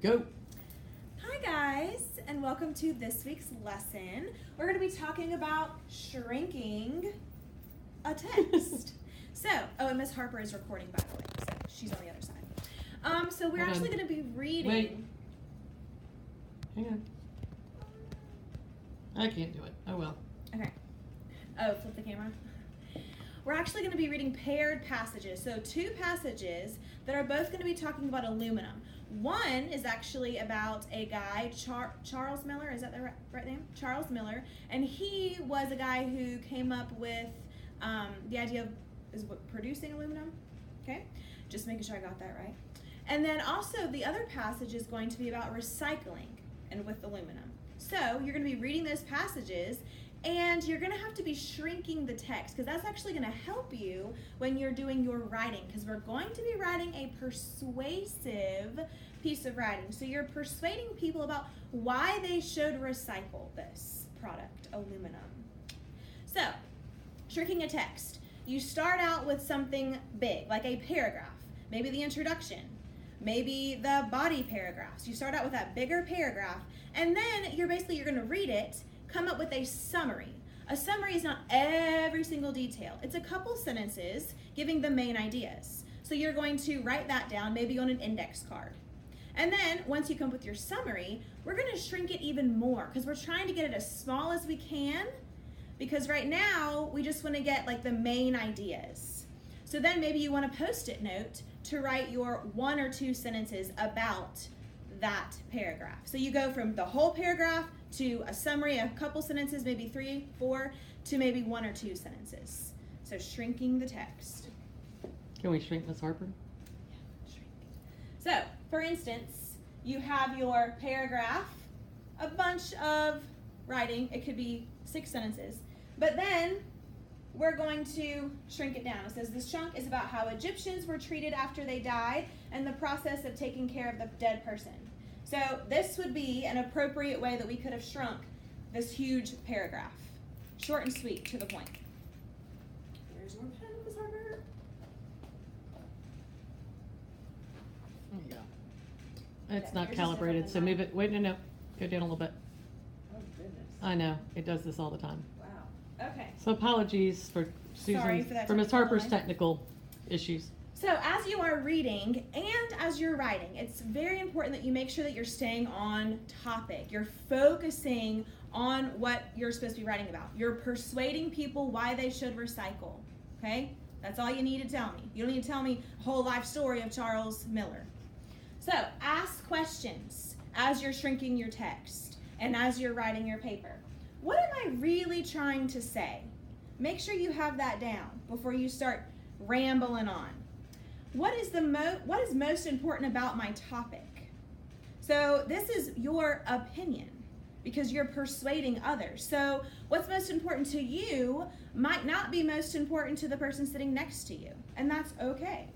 Go. Hi guys, and welcome to this week's lesson. We're going to be talking about shrinking a text. And Miss Harper is recording, by the way, so she's on the other side. So we're actually going to be reading. Wait. Hang on. I can't do it. Oh well. Okay. Oh, flip the camera. We're actually going to be reading paired passages. So two passages that are both going to be talking about aluminum. One is actually about a guy, Charles Miller, is that the right name? Charles Miller. And he was a guy who came up with the idea of producing aluminum. Okay? Just making sure I got that right. And then also the other passage is going to be about recycling and with aluminum. So you're going to be reading those passages and you're going to have to be shrinking the text because that's actually going to help you when you're doing your writing because we're going to be writing a persuasive piece of writing. So you're persuading people about why they should recycle this product, aluminum. So, shrinking a text. You start out with something big, like a paragraph, maybe the introduction, maybe the body paragraphs. You start out with that bigger paragraph, and then you're going to read it, come up with a summary. A summary is not every single detail. It's a couple sentences giving the main ideas. So you're going to write that down, maybe on an index card. And then once you come up with your summary, we're going to shrink it even more because we're trying to get it as small as we can because right now we just want to get like the main ideas. So then maybe you want a Post-it note to write your 1 or 2 sentences about that paragraph. So you go from the whole paragraph to a summary, a couple sentences, maybe 3, 4, to maybe 1 or 2 sentences. So shrinking the text. Can we shrink Miss Harper? Yeah, shrink. So, for instance, you have your paragraph, a bunch of writing. It could be 6 sentences. But then we're going to shrink it down. It says this chunk is about how Egyptians were treated after they died and the process of taking care of the dead person. So this would be an appropriate way that we could have shrunk this huge paragraph. Short and sweet, to the point. There's your pen, Ms. Harper. There you go. It's not Yours is calibrated, different so than move it. Wait, no. Go down a little bit. Oh, goodness. I know. It does this all the time. Wow. Okay. So apologies for Sorry Susan, for Miss technical Harper's delay. technical issues. So as you are reading and as you're writing, it's very important that you make sure that you're staying on topic. You're focusing on what you're supposed to be writing about. You're persuading people why they should recycle, okay? That's all you need to tell me. You don't need to tell me a whole life story of Charles Miller. So ask questions as you're shrinking your text and as you're writing your paper. What am I really trying to say? Make sure you have that down before you start rambling on. What is most important about my topic? So this is your opinion because you're persuading others. So what's most important to you might not be most important to the person sitting next to you, and that's okay.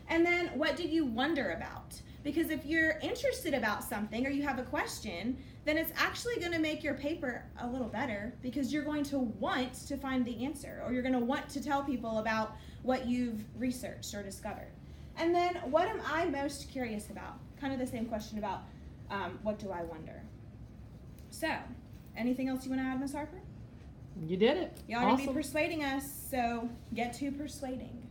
And then what do you wonder about? Because if you're interested about something or you have a question, then it's actually going to make your paper a little better because you're going to want to find the answer or you're going to want to tell people about what you've researched or discovered. And then what am I most curious about? Kind of the same question about what do I wonder? So, anything else you want to add, Ms. Harper? You did it. Y'all going to Awesome. be persuading us, so get to persuading.